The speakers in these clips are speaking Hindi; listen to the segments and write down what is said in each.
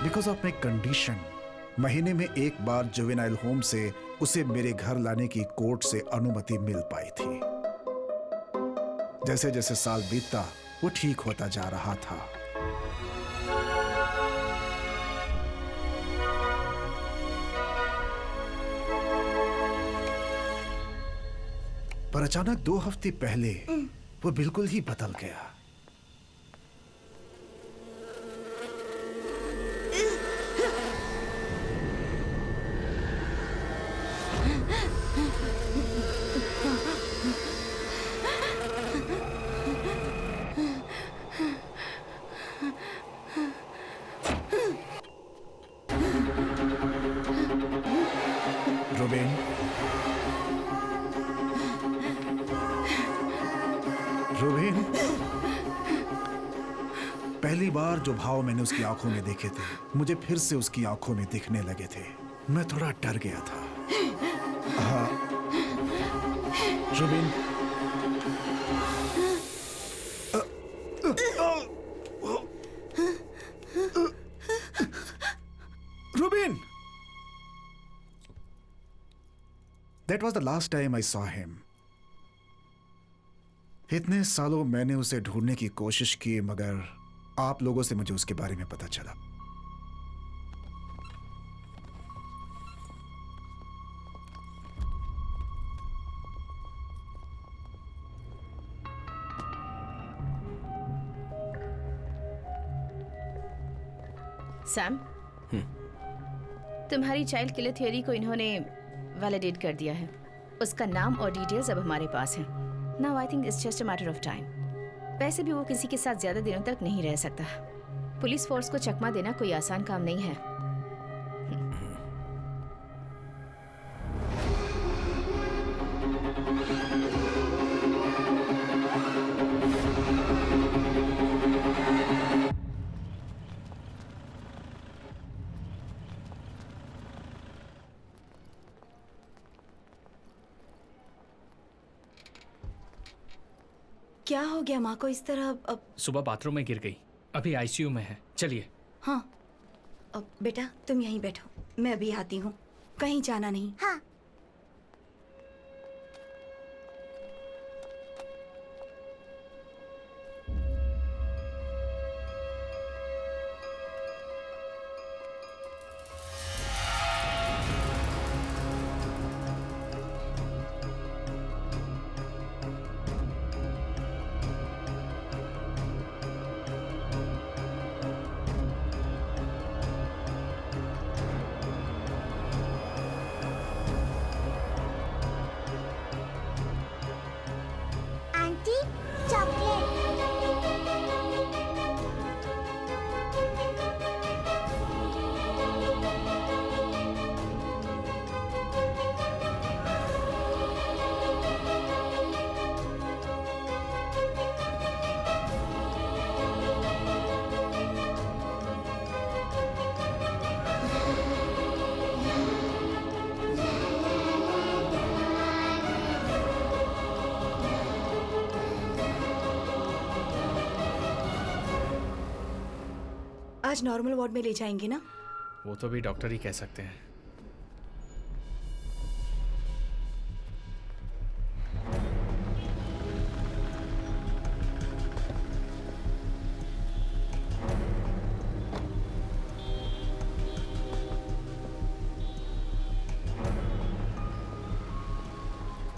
बिकॉज ऑफ माई कंडीशन महीने में एक बार जुवेनाइल होम से उसे मेरे घर लाने की कोर्ट से अनुमति मिल पाई थी। जैसे जैसे साल बीतता वो ठीक होता जा रहा था। पर अचानक 2 हफ्ते पहले वो बिल्कुल ही बदल गया। रुबीन, रुबीन, पहली बार जो भाव मैंने उसकी आंखों में देखे थे मुझे फिर से उसकी आंखों में दिखने लगे थे। मैं थोड़ा डर गया था। हाँ रुबीन, रुबीन, That was the last time I saw him. इतने सालों मैंने उसे ढूंढने की कोशिश की मगर आप लोगों से मुझे उसके बारे में पता चला। सैम, तुम्हारी चाइल्ड किलर थ्योरी को इन्होंने वैलिडेट कर दिया है। उसका नाम और डिटेल्स अब हमारे पास हैं। Now I think it's just a matter of time. वैसे भी वो किसी के साथ ज्यादा दिनों तक नहीं रह सकता। पुलिस फोर्स को चकमा देना कोई आसान काम नहीं है। क्या हो गया माँ को इस तरह? अब सुबह बाथरूम में गिर गई, अभी आईसीयू में है। चलिए। हाँ, अब बेटा तुम यहीं बैठो, मैं अभी आती हूँ, कहीं जाना नहीं। हाँ। आज नॉर्मल वार्ड में ले जाएंगे ना? वो तो भी डॉक्टर ही कह सकते हैं।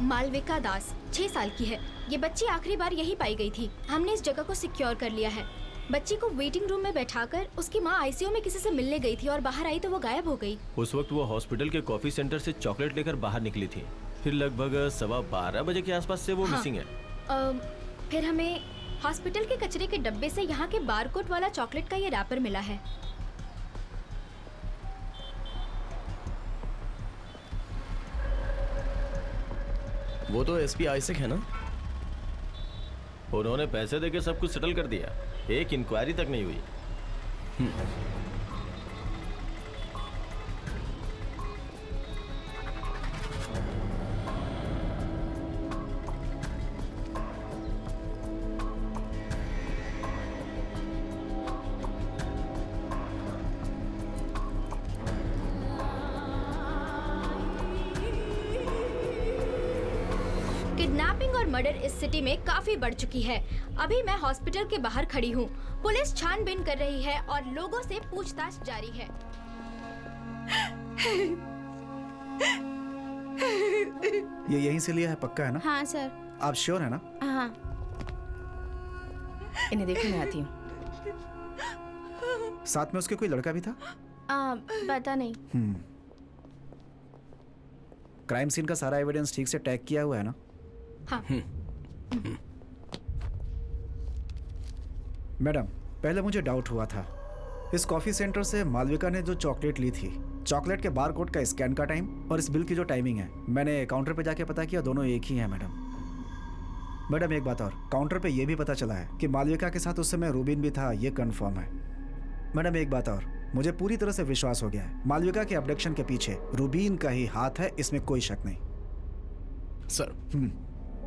मालविका दास 6 साल की है। ये बच्ची आखिरी बार यही पाई गई थी। हमने इस जगह को सिक्योर कर लिया है। बच्ची को वेटिंग रूम में बैठाकर उसकी माँ आईसीयू में किसी से मिलने गई थी और बाहर आई तो वो गायब हो गई। उस वक्त वो हॉस्पिटल के कॉफी सेंटर से चॉकलेट लेकर बाहर निकली थी। फिर लगभग 12:15 बजे के आसपास से वो मिसिंग है। फिर हमें हॉस्पिटल के कचरे के डब्बे से यहाँ के बारकोड वाला चॉकलेट का ये रैपर मिला है। वो तो एसपी आइजैक है ना? उन्होंने पैसे देके सब कुछ सेटल कर दिया, एक इंक्वायरी तक नहीं हुई। किडनैपिंग और मर्डर इस सिटी में काफी बढ़ चुकी है। अभी मैं हॉस्पिटल के बाहर खड़ी हूँ। पुलिस छानबीन कर रही है और लोगों से पूछताछ जारी है। ये यहीं से लिया है, पक्का है ना? हाँ सर। आप श्योर है ना? हाँ, इन्हें देखो, मैं आती हूँ। साथ में उसके कोई लड़का भी था? पता नहीं। क्राइम सीन का सारा एविडेंस ठीक से टैग किया हुआ है ना? हाँ। मैडम, पहले मुझे डाउट हुआ था। इस कॉफी सेंटर से मालविका ने जो चॉकलेट ली थी, चॉकलेट के बारकोड का स्कैन का टाइम और इस बिल की जो टाइमिंग है, मैंने काउंटर पे जाके पता किया, दोनों एक ही हैं मैडम। मैडम एक बात और, काउंटर पे ये भी पता चला है कि मालविका के साथ उस समय रूबिन भी था, ये कंफर्म है। मैडम एक बात और, मुझे पूरी तरह से विश्वास हो गया है, मालविका के अबडक्शन के पीछे रूबिन का ही हाथ है, इसमें कोई शक नहीं। सर,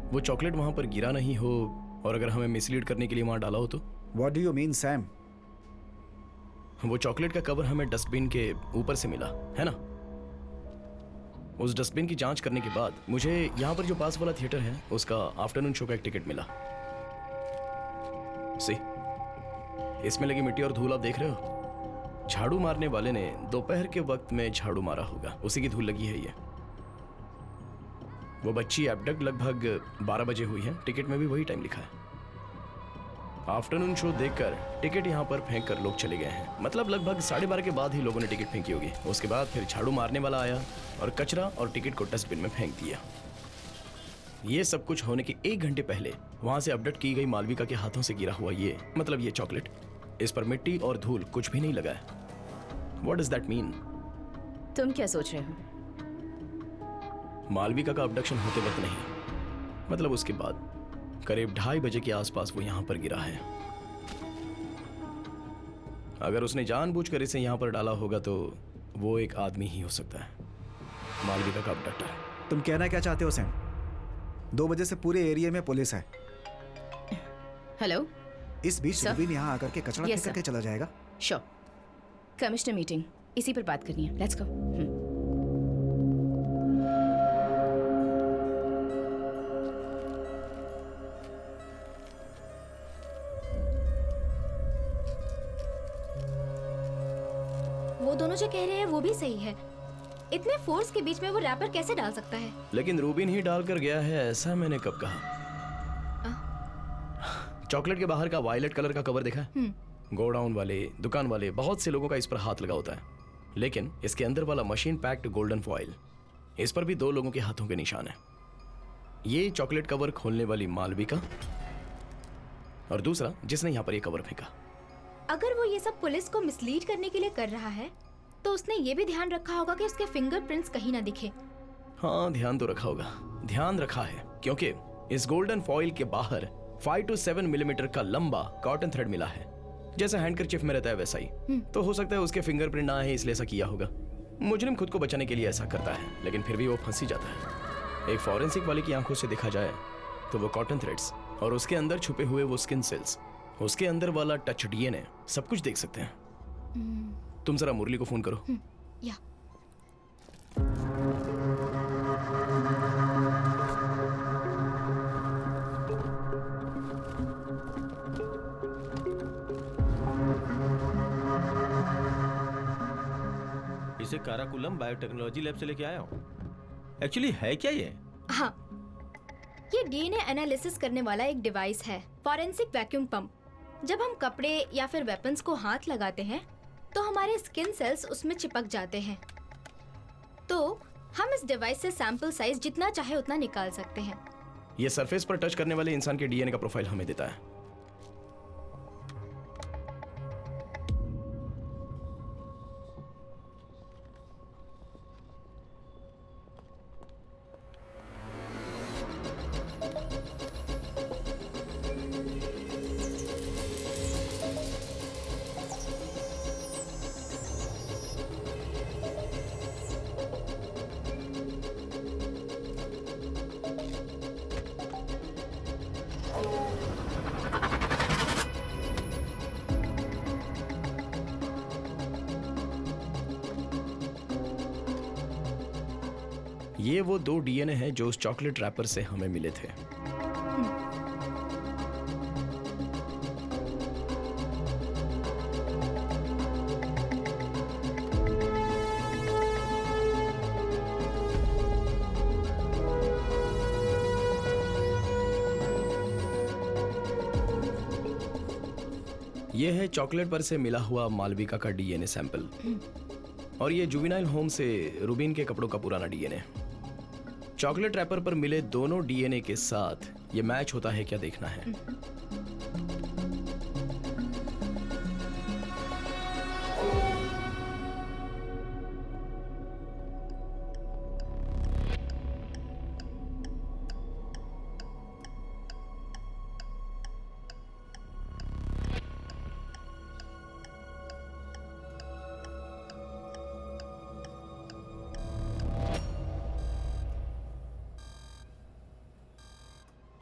वो चॉकलेट वहां पर गिरा नहीं हो और अगर हमें मिसलीड करने के लिए वहां डाला हो तो? What do you mean Sam? वो चॉकलेट का कवर हमें डस्टबिन के ऊपर से मिला है ना। उस डस्टबिन की जांच करने के बाद मुझे यहाँ पर जो पास वाला थिएटर है उसका आफ्टरनून शो का एक टिकट मिला। सी, इसमें लगी मिट्टी और धूल आप देख रहे हो। झाड़ू मारने वाले ने दोपहर के वक्त में झाड़ू मारा होगा, उसी की धूल लगी है ये। वो बच्ची एबडक्ट लगभग 12 बजे हुई है, टिकट में भी वही टाइम लिखा है। आफ्टरनून शो देखकर टिकट यहाँ पर फेंक कर लोग चले गए हैं, मतलब लगभग 12:30 के बाद ही लोगों ने टिकट फेंकी होगी। उसके बाद फिर झाड़ू मारने वाला आया और कचरा और टिकट को डस्टबिन में फेंक दिया। ये सब कुछ होने के 1 घंटे पहले वहां से अपडेट की गई मालविका के हाथों से गिरा हुआ ये, मतलब ये चॉकलेट, इस पर मिट्टी और धूल कुछ भी नहीं लगा है। What does that mean? तुम क्या सोच रहे हो? मालविका का अबडक्शन होते वक्त नहीं, मतलब उसके बाद करीब 2:30 बजे के आसपास वो यहाँ पर गिरा है। अगर उसने जानबूझकर इसे यहाँ पर डाला होगा तो वो एक आदमी ही हो सकता है, मालविका का अबडक्टर। तुम कहना क्या चाहते हो सैम? 2 बजे से पूरे एरिया में पुलिस है। हेलो इस बीच Sir? रूबिन यहाँ आकर के कचरा Yes, फेंक करके sir. चला जाएगा। श्योर। कमिश्नर मीटिंग इसी पर बात करनी है, लेट्स गो। वो दोनों जो कह रहे हैं वो भी सही है। इतने फोर्स के बीच में वो रैपर कैसे डाल सकता है? लेकिन रूबिन ही डाल कर गया है, ऐसा मैंने कब कहा? चॉकलेट के बाहर का वायलेट कलर का कवर देखा है? गोडाउन वाले, दुकान वाले, बहुत से लोगों का इस पर हाथ लगा होता है, लेकिन इसके अंदर वाला मशीन पैक्ड गोल्डन फॉइल, इस पर भी 2 लोगों के हाथों के निशान है। ये चॉकलेट कवर खोलने वाली मालविका और दूसरा जिसने यहाँ पर ये कवर फेंका। अगर वो ये सब पुलिस को मिसलीड करने के लिए कर रहा है तो उसने ये भी ध्यान रखा होगा कि उसके फिंगरप्रिंट्स कहीं ना दिखे। हाँ, ध्यान तो रखा होगा, ध्यान रखा है, क्योंकि इस गोल्डन फॉइल के बाहर 5 to 7 मिलीमीटर का लंबा कॉटन थ्रेड मिला है, जैसा हैंडकरचीफ में रहता है वैसा ही। तो हो सकता है उसके फिंगरप्रिंट ना है, इसलिए ऐसा किया होगा। मुजरिम खुद को बचाने के लिए ऐसा करता है, लेकिन फिर भी वो फंस ही जाता है। एक फॉरेंसिक वाले की आंखों से देखा जाए तो वो कॉटन थ्रेड्स और उसके अंदर छुपे हुए वो स्किन सेल्स, उसके अंदर वाला टच डीएनए, सब कुछ देख सकते हैं। तुम जरा मुरली को फोन करो। या इसे काराकुलम बायोटेक्नोलॉजी लैब से लेके आया हूँ। एक्चुअली है क्या ये? हाँ, ये डीएनए एनालिसिस करने वाला एक डिवाइस है, फॉरेंसिक वैक्यूम पंप। जब हम कपड़े या फिर वेपन्स को हाथ लगाते हैं तो हमारे स्किन सेल्स उसमें चिपक जाते हैं। तो हम इस डिवाइस से सैंपल साइज जितना चाहे उतना निकाल सकते हैं। ये सरफेस पर टच करने वाले इंसान के डीएनए का प्रोफाइल हमें देता है। ये वो 2 डीएनए हैं जो उस चॉकलेट रैपर से हमें मिले थे। ये है चॉकलेट पर से मिला हुआ मालविका का डीएनए सैंपल और ये जुवेनाइल होम से रूबीन के कपड़ों का पुराना डीएनए। चॉकलेट रैपर पर मिले दोनों डीएनए के साथ ये मैच होता है क्या देखना है।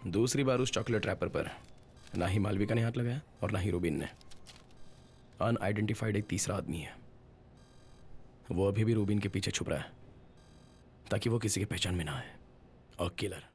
दूसरी बार उस चॉकलेट रैपर पर ना ही मालविका ने हाथ लगाया और ना ही रूबीन ने। अनआइडेंटिफाइड एक तीसरा आदमी है। वो अभी भी रूबीन के पीछे छुप रहा है ताकि वो किसी के पहचान में ना आए। और किलर